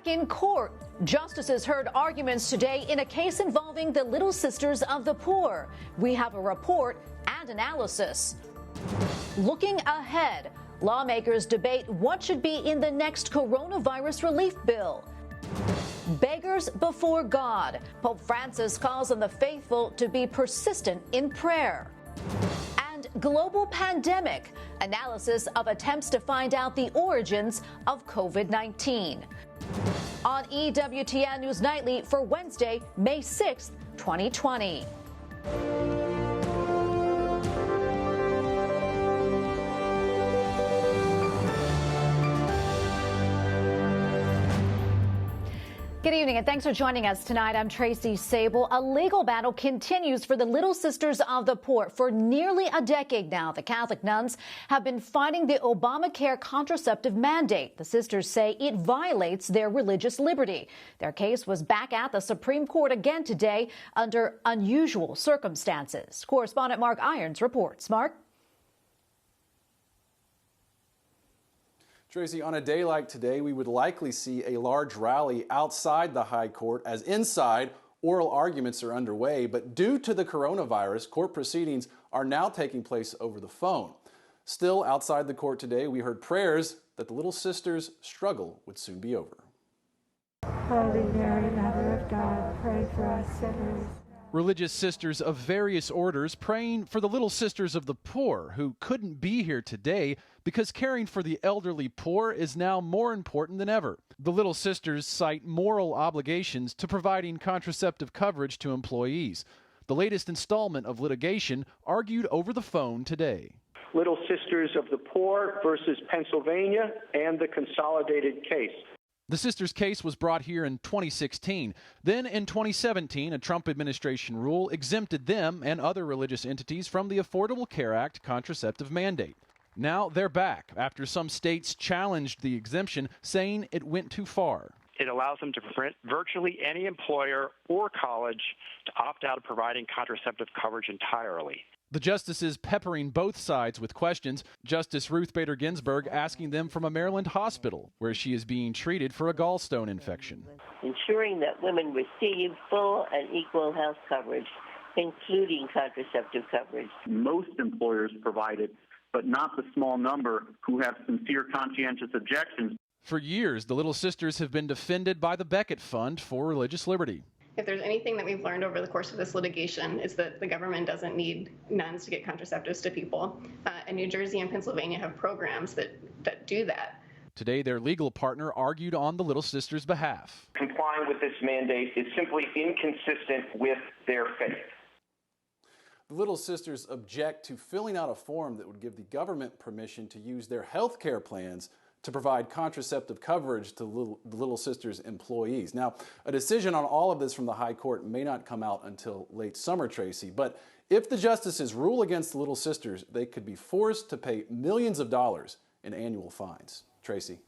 Back in court, justices heard arguments today in a case involving the Little Sisters of the Poor. We have a report and analysis. Looking ahead, lawmakers debate what should be in the next coronavirus relief bill. Beggars before God. Pope Francis calls on the faithful to be persistent in prayer. And global pandemic. Analysis of attempts to find out the origins of COVID-19. On EWTN News Nightly for Wednesday, May 6th, 2020. Good evening and thanks for joining us tonight. I'm Tracy Sable. A legal battle continues for the Little Sisters of the Poor. For nearly a decade now, the Catholic nuns have been fighting the Obamacare contraceptive mandate. The sisters say it violates their religious liberty. Their case was back at the Supreme Court again today under unusual circumstances. Correspondent Mark Irons reports. Mark? Tracy, on a day like today, we would likely see a large rally outside the High Court as inside oral arguments are underway. But due to the coronavirus, court proceedings are now taking place over the phone. Still, outside the court today, we heard prayers that the Little Sisters' struggle would soon be over. Holy Mary, Mother of God, pray for us sinners. Religious sisters of various orders praying for the Little Sisters of the Poor who couldn't be here today because caring for the elderly poor is now more important than ever. The Little Sisters cite moral obligations to providing contraceptive coverage to employees. The latest installment of litigation argued over the phone today. Little Sisters of the Poor versus Pennsylvania and the consolidated case. The sisters' case was brought here in 2016. Then in 2017, a Trump administration rule exempted them and other religious entities from the Affordable Care Act contraceptive mandate. Now they're back after some states challenged the exemption, saying it went too far. It allows them to prevent virtually any employer or college to opt out of providing contraceptive coverage entirely. The justices peppering both sides with questions. Justice Ruth Bader Ginsburg asking them from a Maryland hospital where she is being treated for a gallstone infection. Ensuring that women receive full and equal health coverage, including contraceptive coverage. Most employers provide it, but not the small number who have sincere conscientious objections. For years, the Little Sisters have been defended by the Becket Fund for Religious Liberty. If there's anything that we've learned over the course of this litigation, is that the government doesn't need nuns to get contraceptives to people. And New Jersey and Pennsylvania have programs that do that. Today, their legal partner argued on the Little Sisters' behalf. Complying with this mandate is simply inconsistent with their faith. The Little Sisters object to filling out a form that would give the government permission to use their health care plans to provide contraceptive coverage to the Little Sisters' employees. Now, a decision on all of this from the High Court may not come out until late summer, Tracy, but if the justices rule against the Little Sisters, they could be forced to pay millions of dollars in annual fines. Tracy.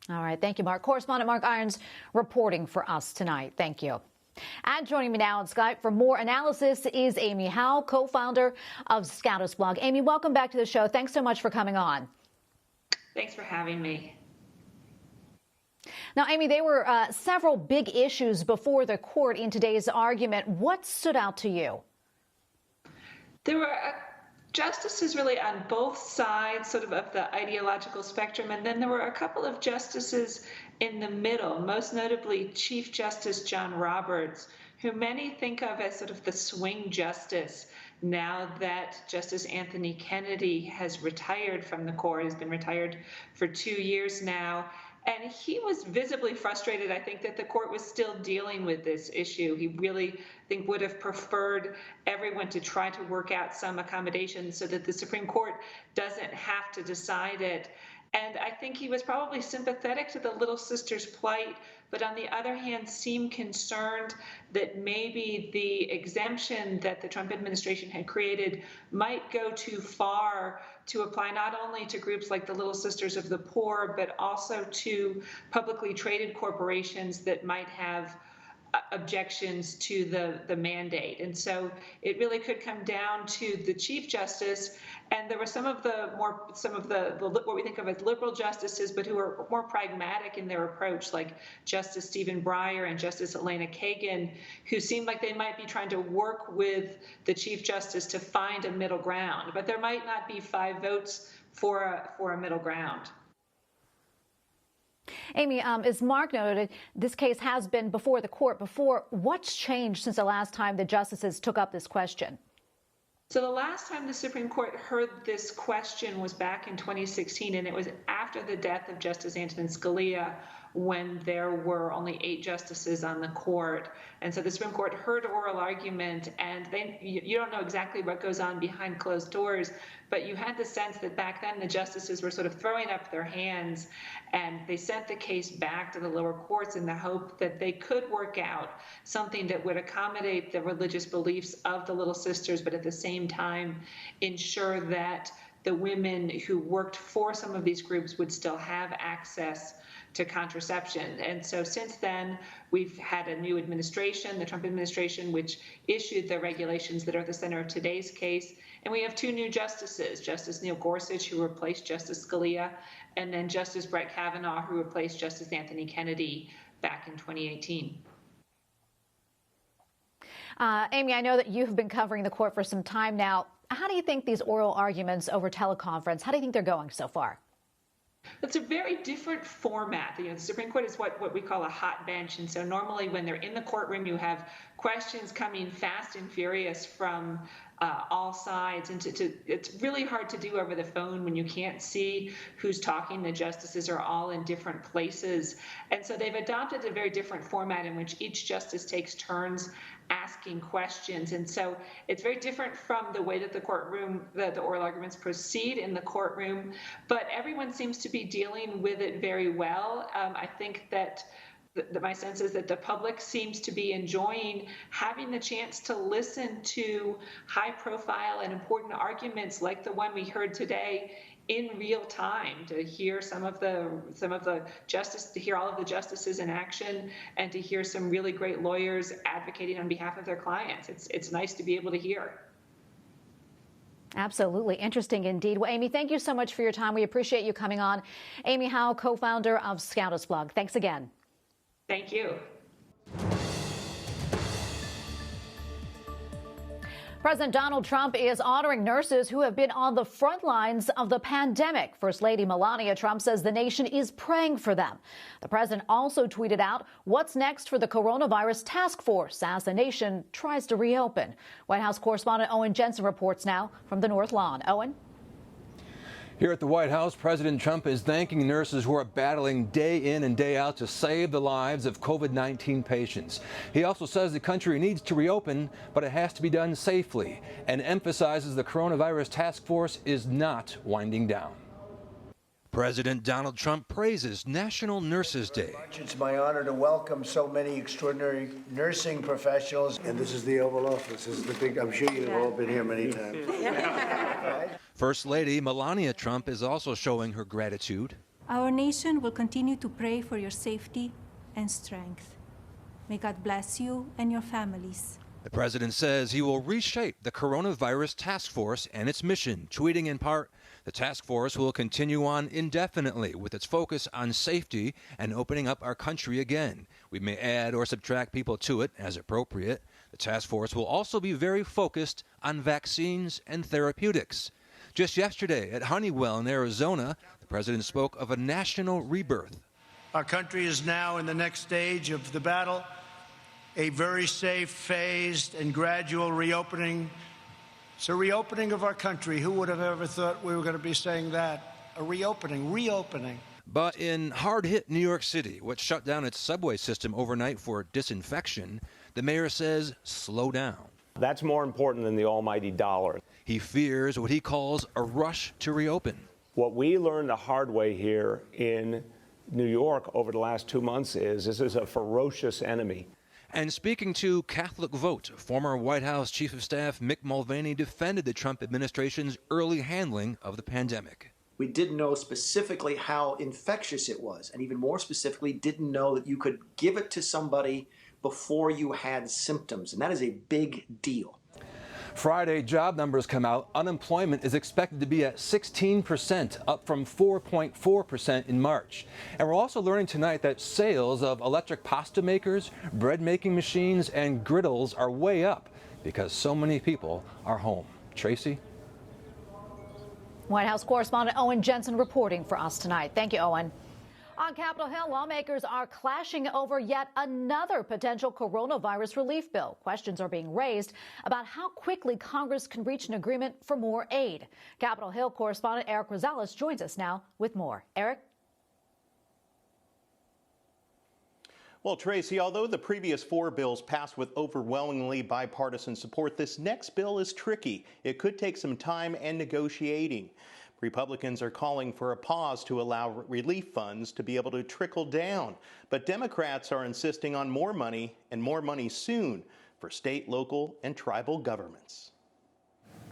All right, thank you, Mark. Correspondent Mark Irons reporting for us tonight. Thank you. And joining me now on Skype for more analysis is Amy Howe, co-founder of Scatus Blog. Amy, welcome back to the show. Thanks so much for coming on. Thanks for having me. Now, Amy, there were several big issues before the court in today's argument. What stood out to you? There were justices really on both sides sort of the ideological spectrum, and then there were a couple of justices in the middle, most notably Chief Justice John Roberts, who many think of as sort of the swing justice now that Justice Anthony Kennedy has retired from the court, has been retired for 2 years now. And he was visibly frustrated, I think, that the court was still dealing with this issue. He really, would have preferred everyone to try to work out some accommodation so that the Supreme Court doesn't have to decide it. And I think he was probably sympathetic to the Little Sisters' plight, but on the other hand seemed concerned that maybe the exemption that the Trump administration had created might go too far to apply not only to groups like the Little Sisters of the Poor, but also to publicly traded corporations that might have objections to the mandate. And so it really could come down to the Chief Justice. And there were some of the what we think of as liberal justices, but who are more pragmatic in their approach, like Justice Stephen Breyer and Justice Elena Kagan, who seemed like they might be trying to work with the Chief Justice to find a middle ground. But there might not be 5 votes for a middle ground. Amy, as Mark noted, this case has been before the court before. What's changed since the last time the justices took up this question? So the last time the Supreme Court heard this question was back in 2016, and it was after the death of Justice Antonin Scalia, when there were only 8 justices on the court. And so the Supreme Court heard oral argument, and you don't know exactly what goes on behind closed doors, but you had the sense that back then the justices were sort of throwing up their hands, and they sent the case back to the lower courts in the hope that they could work out something that would accommodate the religious beliefs of the Little Sisters, but at the same time ensure that the women who worked for some of these groups would still have access to contraception. And so since then, we've had a new administration, the Trump administration, which issued the regulations that are at the center of today's case. And we have 2 new justices, Justice Neil Gorsuch, who replaced Justice Scalia, and then Justice Brett Kavanaugh, who replaced Justice Anthony Kennedy back in 2018. Amy, I know that you've been covering the court for some time now. How do you think these oral arguments over teleconference, how do you think they're going so far? It's a very different format. The Supreme Court is what we call a hot bench. And so normally when they're in the courtroom, you have questions coming fast and furious from all sides. And it's really hard to do over the phone when you can't see who's talking. The justices are all in different places. And so they've adopted a very different format in which each justice takes turns asking questions. And so it's very different from the way that the oral arguments proceed in the courtroom, but everyone seems to be dealing with it very well. I think that my sense is that the public seems to be enjoying having the chance to listen to high profile and important arguments like the one we heard today in real time, to hear some of the justice, to hear all of the justices in action, and to hear some really great lawyers advocating on behalf of their clients. It's nice to be able to hear. Absolutely. Interesting indeed. Well, Amy, thank you so much for your time. We appreciate you coming on. Amy Howe, co-founder of Scouters Blog. Thanks again. Thank you. President Donald Trump is honoring nurses who have been on the front lines of the pandemic. First Lady Melania Trump says the nation is praying for them. The president also tweeted out what's next for the coronavirus task force as the nation tries to reopen. White House correspondent Owen Jensen reports now from the North Lawn. Owen? Here at the White House, President Trump is thanking nurses who are battling day in and day out to save the lives of COVID-19 patients. He also says the country needs to reopen, but it has to be done safely, and emphasizes the coronavirus task force is not winding down. President Donald Trump praises National Nurses Day. It's my honor to welcome so many extraordinary nursing professionals. And this is the Oval Office. This is the big, I'm sure you've all been here many times. Right? First Lady Melania Trump is also showing her gratitude. Our nation will continue to pray for your safety and strength. May God bless you and your families. The president says he will reshape the coronavirus task force and its mission, tweeting in part, the task force will continue on indefinitely with its focus on safety and opening up our country again. We may add or subtract people to it as appropriate. The task force will also be very focused on vaccines and therapeutics. Just yesterday at Honeywell in Arizona, the president spoke of a national rebirth. Our country is now in the next stage of the battle, a very safe, phased, and gradual reopening. It's a reopening of our country. Who would have ever thought we were going to be saying that? A reopening. But in hard-hit New York City, which shut down its subway system overnight for disinfection, the mayor says slow down. That's more important than the almighty dollar. He fears what he calls a rush to reopen. What we learned the hard way here in New York over the last 2 months is this is a ferocious enemy. And speaking to Catholic Vote, former White House Chief of Staff Mick Mulvaney defended the Trump administration's early handling of the pandemic. We didn't know specifically how infectious it was, and even more specifically, didn't know that you could give it to somebody before you had symptoms, and that is a big deal. Friday job numbers come out. Unemployment is expected to be at 16%, up from 4.4% in March. And we're also learning tonight that sales of electric pasta makers, bread making machines, and griddles are way up because so many people are home. Tracy? White House correspondent Owen Jensen reporting for us tonight. Thank you, Owen. On Capitol Hill, lawmakers are clashing over yet another potential coronavirus relief bill. Questions are being raised about how quickly Congress can reach an agreement for more aid. Capitol Hill correspondent Eric Rosales joins us now with more. Eric? Well, Tracy, although the previous 4 bills passed with overwhelmingly bipartisan support, this next bill is tricky. It could take some time and negotiating. Republicans are calling for a pause to allow relief funds to be able to trickle down. But Democrats are insisting on more money, and more money soon, for state, local, and tribal governments.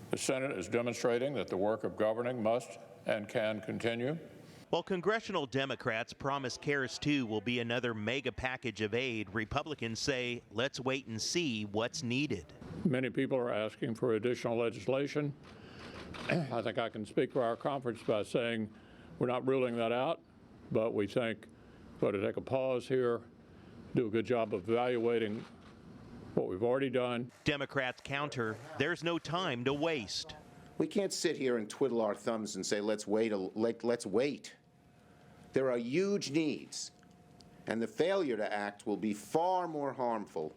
The Senate is demonstrating that the work of governing must and can continue. While congressional Democrats promise CARES 2 will be another mega package of aid, Republicans say, let's wait and see what's needed. Many people are asking for additional legislation. I think I can speak for our conference by saying we're not ruling that out, but we think we ought to take a pause here, do a good job of evaluating what we've already done. Democrats counter, there's no time to waste. We can't sit here and twiddle our thumbs and say, let's wait. There are huge needs, and the failure to act will be far more harmful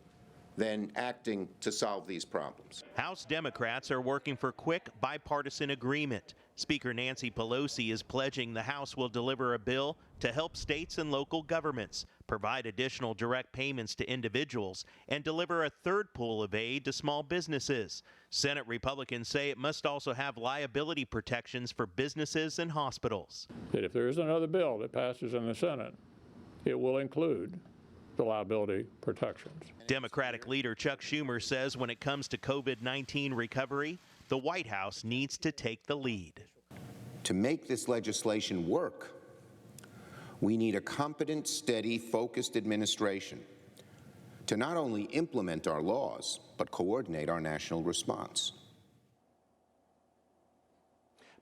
than acting to solve these problems. House Democrats are working for quick bipartisan agreement. Speaker Nancy Pelosi is pledging the House will deliver a bill to help states and local governments, provide additional direct payments to individuals, and deliver a third pool of aid to small businesses. Senate Republicans say it must also have liability protections for businesses and hospitals. That if there is another bill that passes in the Senate, it will include the liability protections. Democratic leader Chuck Schumer says when it comes to COVID-19 recovery, the White House needs to take the lead. To make this legislation work, we need a competent, steady, focused administration to not only implement our laws, but coordinate our national response.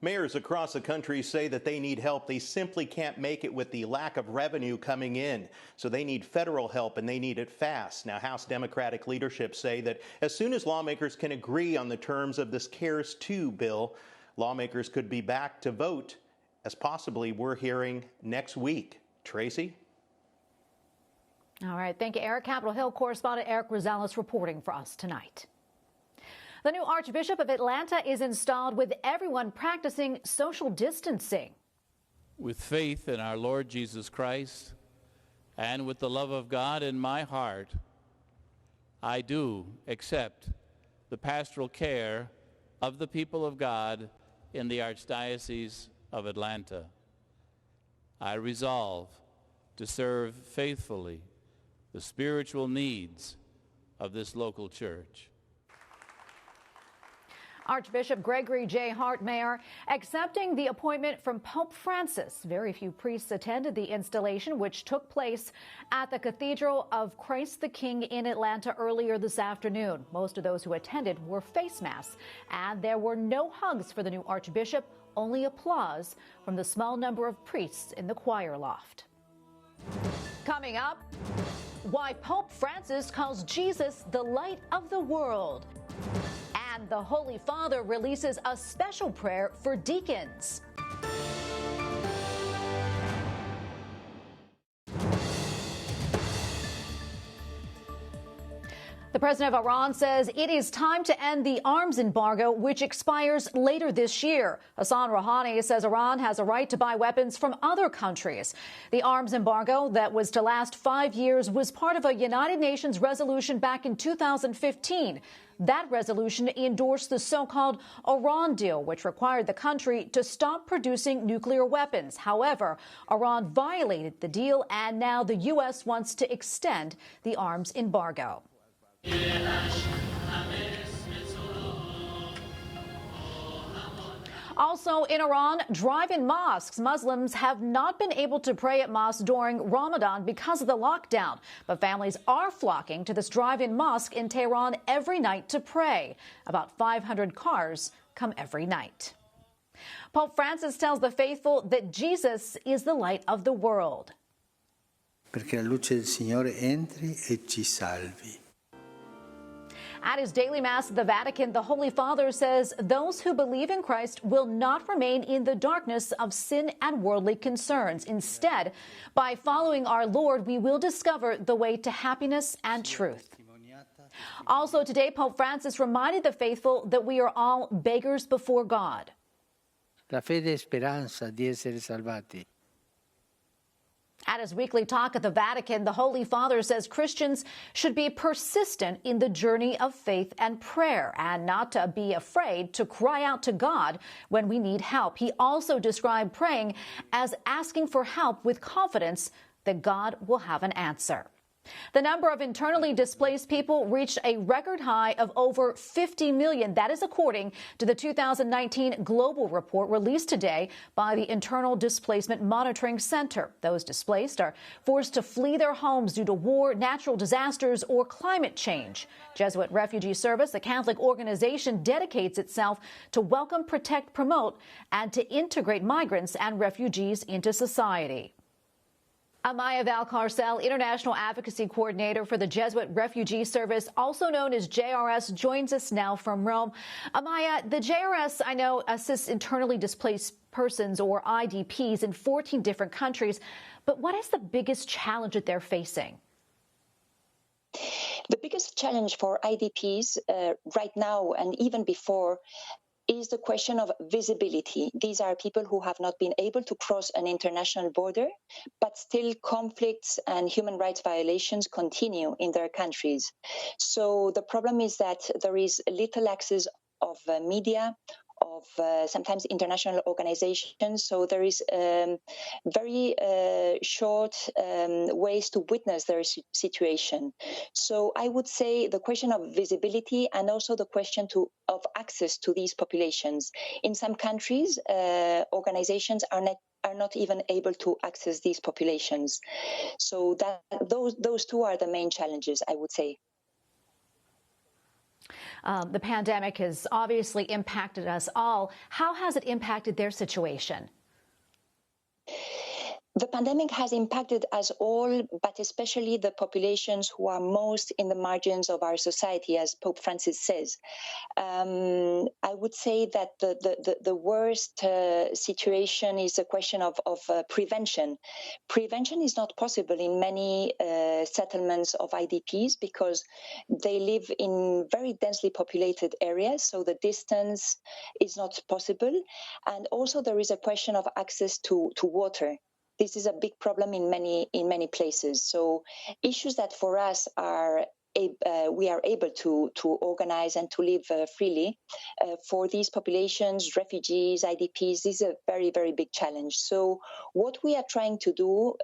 Mayors across the country say that they need help. They simply can't make it with the lack of revenue coming in. So they need federal help, and they need it fast. Now, House Democratic leadership say that as soon as lawmakers can agree on the terms of this CARES 2 bill, lawmakers could be back to vote, as possibly we're hearing next week. Tracy? All right. Thank you, Eric. Capitol Hill correspondent Eric Rosales reporting for us tonight. The new Archbishop of Atlanta is installed with everyone practicing social distancing. With faith in our Lord Jesus Christ and with the love of God in my heart, I do accept the pastoral care of the people of God in the Archdiocese of Atlanta. I resolve to serve faithfully the spiritual needs of this local church. Archbishop Gregory J. Hart, Mayor, accepting the appointment from Pope Francis. Very few priests attended the installation, which took place at the Cathedral of Christ the King in Atlanta earlier this afternoon. Most of those who attended wore face masks, and there were no hugs for the new Archbishop, only applause from the small number of priests in the choir loft. Coming up, why Pope Francis calls Jesus the light of the world. And the Holy Father releases a special prayer for deacons. The president of Iran says it is time to end the arms embargo, which expires later this year. Hassan Rouhani says Iran has a right to buy weapons from other countries. The arms embargo that was to last 5 years was part of a United Nations resolution back in 2015. That resolution endorsed the so-called Iran deal, which required the country to stop producing nuclear weapons. However, Iran violated the deal, and now the U.S. wants to extend the arms embargo. Also in Iran, drive-in mosques. Muslims have not been able to pray at mosques during Ramadan because of the lockdown. But families are flocking to this drive-in mosque in Tehran every night to pray. About 500 cars come every night. Pope Francis tells the faithful that Jesus is the light of the world. Perché la luce del Signore entri e ci salvi. At his daily mass at the Vatican, the Holy Father says those who believe in Christ will not remain in the darkness of sin and worldly concerns. Instead, by following our Lord, we will discover the way to happiness and truth. Also today, Pope Francis reminded the faithful that we are all beggars before God. La fede e speranza di essere salvati. At his weekly talk at the Vatican, the Holy Father says Christians should be persistent in the journey of faith and prayer and not to be afraid to cry out to God when we need help. He also described praying as asking for help with confidence that God will have an answer. The number of internally displaced people reached a record high of over 50 million. That is according to the 2019 global report released today by the Internal Displacement Monitoring Center. Those displaced are forced to flee their homes due to war, natural disasters, or climate change. Jesuit Refugee Service, the Catholic organization, dedicates itself to welcome, protect, promote, and to integrate migrants and refugees into society. Amaya Valcarcel, International Advocacy Coordinator for the Jesuit Refugee Service, also known as JRS, joins us now from Rome. Amaya, the JRS, I know, assists internally displaced persons, or IDPs, in 14 different countries. But what is the biggest challenge that they're facing? The biggest challenge for IDPs right now and even before is the question of visibility. These are people who have not been able to cross an international border, but still conflicts and human rights violations continue in their countries. So the problem is that there is little access of media, of sometimes international organizations. So there is very short ways to witness their situation. So I would say the question of visibility and also the question of access to these populations. In some countries, organizations are not even able to access these populations. So those two are the main challenges, I would say. The pandemic has obviously impacted us all. How has it impacted their situation? The pandemic has impacted us all, but especially the populations who are most in the margins of our society, as Pope Francis says. I would say that the worst situation is a question of prevention. Prevention is not possible in many settlements of IDPs because they live in very densely populated areas, so the distance is not possible. And also there is a question of access to water. This is a big problem in many places. So issues that for us are we are able to organize and to live freely. For these populations, refugees, IDPs, this is a very, very big challenge. So what we are trying to do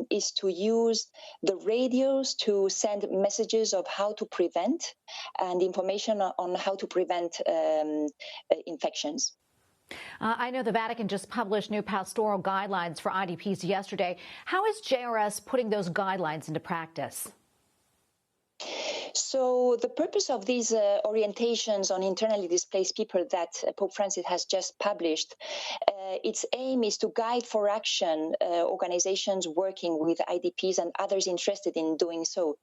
is to use the radios to send messages of how to prevent and information on how to prevent infections. I know the Vatican just published new pastoral guidelines for IDPs yesterday. How is JRS putting those guidelines into practice? So the purpose of these orientations on internally displaced people that Pope Francis has just published, its aim is to guide for action organizations working with IDPs and others interested in doing so.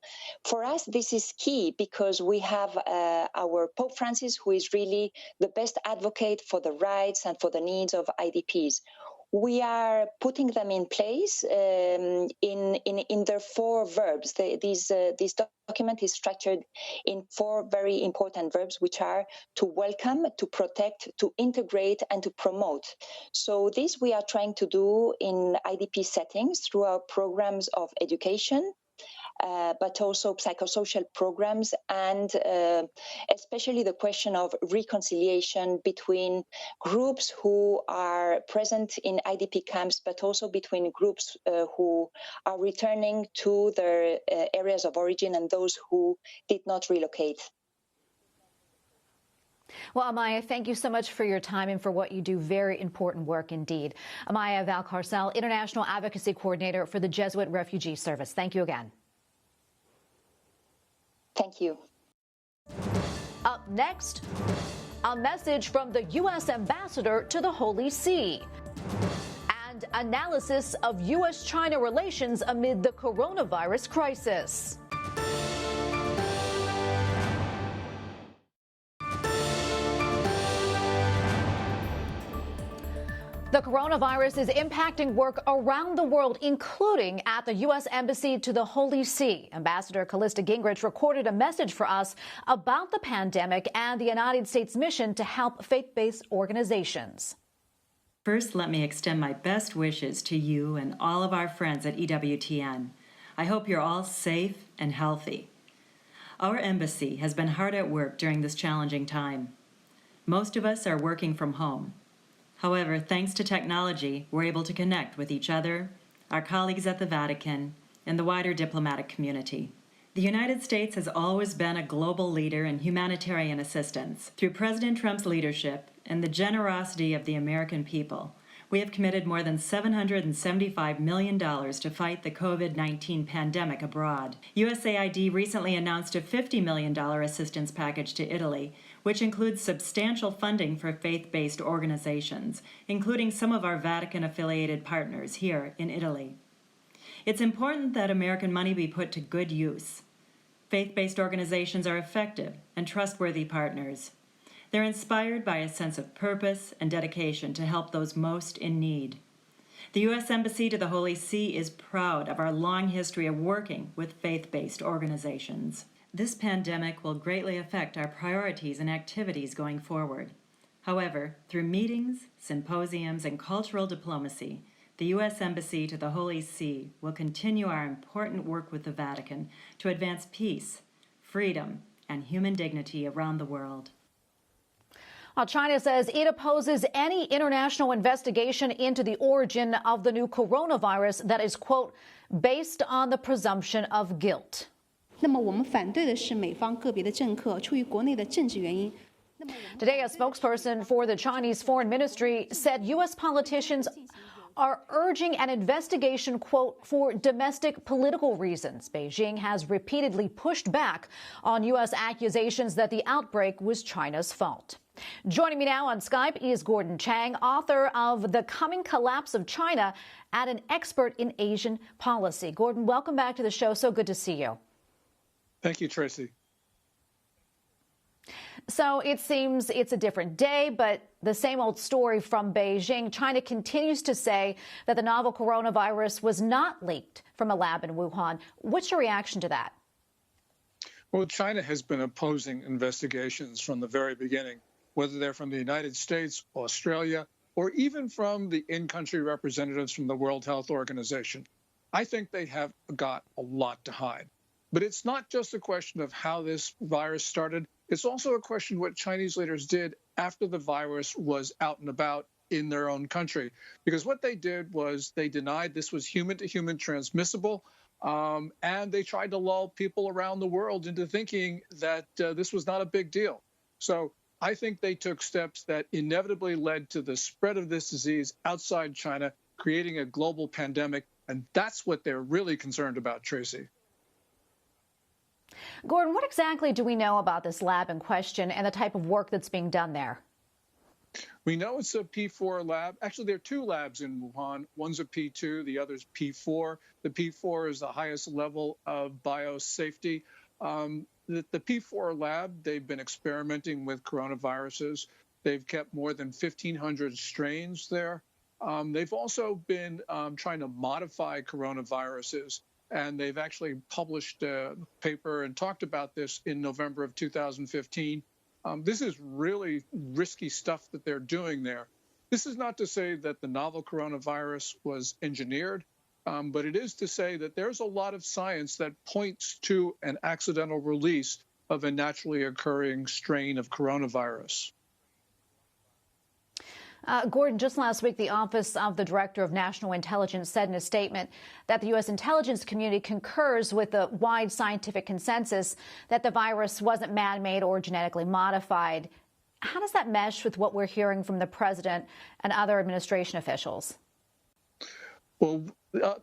For us, this is key because we have our Pope Francis, who is really the best advocate for the rights and for the needs of IDPs. We are putting them in place in their 4 verbs. This document is structured in 4 very important verbs, which are to welcome, to protect, to integrate, and to promote. So this we are trying to do in IDP settings through our programs of education, but also psychosocial programs, and especially the question of reconciliation between groups who are present in IDP camps, but also between groups who are returning to their areas of origin and those who did not relocate. Well, Amaya, thank you so much for your time and for what you do. Very important work indeed. Amaya Valcarcel, International Advocacy Coordinator for the Jesuit Refugee Service. Thank you again. Thank you. Up next, a message from the U.S. Ambassador to the Holy See. And analysis of U.S. China relations amid the coronavirus crisis. The coronavirus is impacting work around the world, including at the U.S. Embassy to the Holy See. Ambassador Callista Gingrich recorded a message for us about the pandemic and the United States mission to help faith-based organizations. First, let me extend my best wishes to you and all of our friends at EWTN. I hope you're all safe and healthy. Our embassy has been hard at work during this challenging time. Most of us are working from home. However, thanks to technology, we're able to connect with each other, our colleagues at the Vatican, and the wider diplomatic community. The United States has always been a global leader in humanitarian assistance. Through President Trump's leadership and the generosity of the American people, we have committed more than $775 million to fight the COVID-19 pandemic abroad. USAID recently announced a $50 million assistance package to Italy, which includes substantial funding for faith-based organizations, including some of our Vatican-affiliated partners here in Italy. It's important that American money be put to good use. Faith-based organizations are effective and trustworthy partners. They're inspired by a sense of purpose and dedication to help those most in need. The U.S. Embassy to the Holy See is proud of our long history of working with faith-based organizations. This pandemic will greatly affect our priorities and activities going forward. However, through meetings, symposiums, and cultural diplomacy, the U.S. Embassy to the Holy See will continue our important work with the Vatican to advance peace, freedom, and human dignity around the world. Well, China says it opposes any international investigation into the origin of the new coronavirus that is, quote, based on the presumption of guilt. 那么我们反对的是美方个别的政客出于国内的政治原因。 Today, a spokesperson for the Chinese Foreign Ministry said U.S. politicians are urging an investigation, quote, for domestic political reasons. Beijing has repeatedly pushed back on U.S. accusations that the outbreak was China's fault. Joining me now on Skype is Gordon Chang, author of The Coming Collapse of China and an expert in Asian policy. Gordon, welcome back to the show. So good to see you. Thank you, Tracy. So it seems it's a different day, but the same old story from Beijing. China continues to say that the novel coronavirus was not leaked from a lab in Wuhan. What's your reaction to that? Well, China has been opposing investigations from the very beginning, whether they're from the United States, Australia, or even from the in-country representatives from the World Health Organization. I think they have got a lot to hide. But it's not just a question of how this virus started. It's also a question what Chinese leaders did after the virus was out and about in their own country. Because what they did was they denied this was human-to-human transmissible, and they tried to lull people around the world into thinking that this was not a big deal. So I think they took steps that inevitably led to the spread of this disease outside China, creating a global pandemic. And that's what they're really concerned about, Tracy. Gordon, what exactly do we know about this lab in question and the type of work that's being done there? We know it's a P4 lab. Actually, there are two labs in Wuhan. One's a P2, the other's P4. The P4 is the highest level of biosafety. The P4 lab, they've been experimenting with coronaviruses. They've kept more than 1,500 strains there. They've also been trying to modify coronaviruses. And they've actually published a paper and talked about this in November of 2015. This is really risky stuff that they're doing there. This is not to say that the novel coronavirus was engineered, but it is to say that there's a lot of science that points to an accidental release of a naturally occurring strain of coronavirus. Gordon, just last week, the Office of the Director of National Intelligence said in a statement that the U.S. intelligence community concurs with the wide scientific consensus that the virus wasn't man-made or genetically modified. how does that mesh with what we're hearing from the president and other administration officials? Well,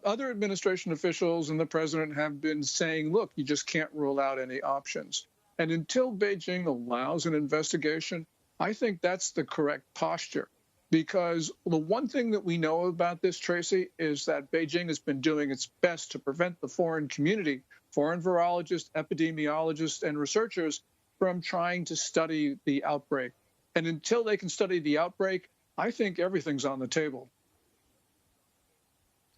other administration officials and the president have been saying, look, you just can't rule out any options. And until Beijing allows an investigation, I think that's the correct posture. Because the one thing that we know about this, Tracy, is that Beijing has been doing its best to prevent the foreign community, foreign virologists, epidemiologists, and researchers from trying to study the outbreak. And until they can study the outbreak, I think everything's on the table.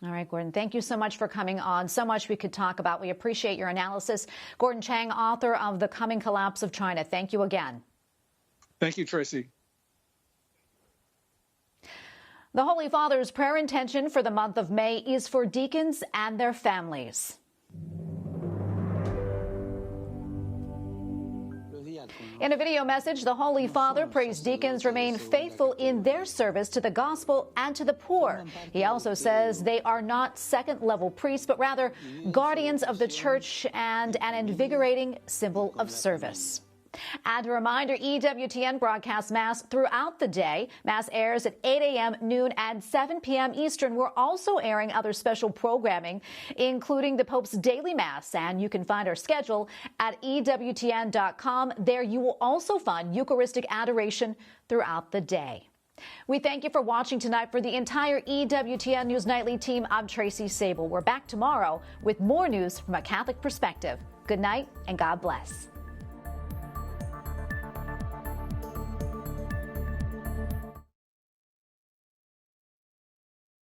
All right, Gordon, thank you so much for coming on. So much we could talk about. We appreciate your analysis. Gordon Chang, author of The Coming Collapse of China. Thank you again. Thank you, Tracy. The Holy Father's prayer intention for the month of May is for deacons and their families. In a video message, the Holy Father prays deacons remain faithful in their service to the gospel and to the poor. He also says they are not second-level priests, but rather guardians of the church and an invigorating symbol of service. And a reminder, EWTN broadcasts Mass throughout the day. Mass airs at 8 a.m., noon, and 7 p.m. Eastern. We're also airing other special programming, including the Pope's Daily Mass, and you can find our schedule at EWTN.com. There you will also find Eucharistic adoration throughout the day. We thank you for watching tonight. For the entire EWTN News Nightly team, I'm Tracy Sable. We're back tomorrow with more news from a Catholic perspective. Good night and God bless.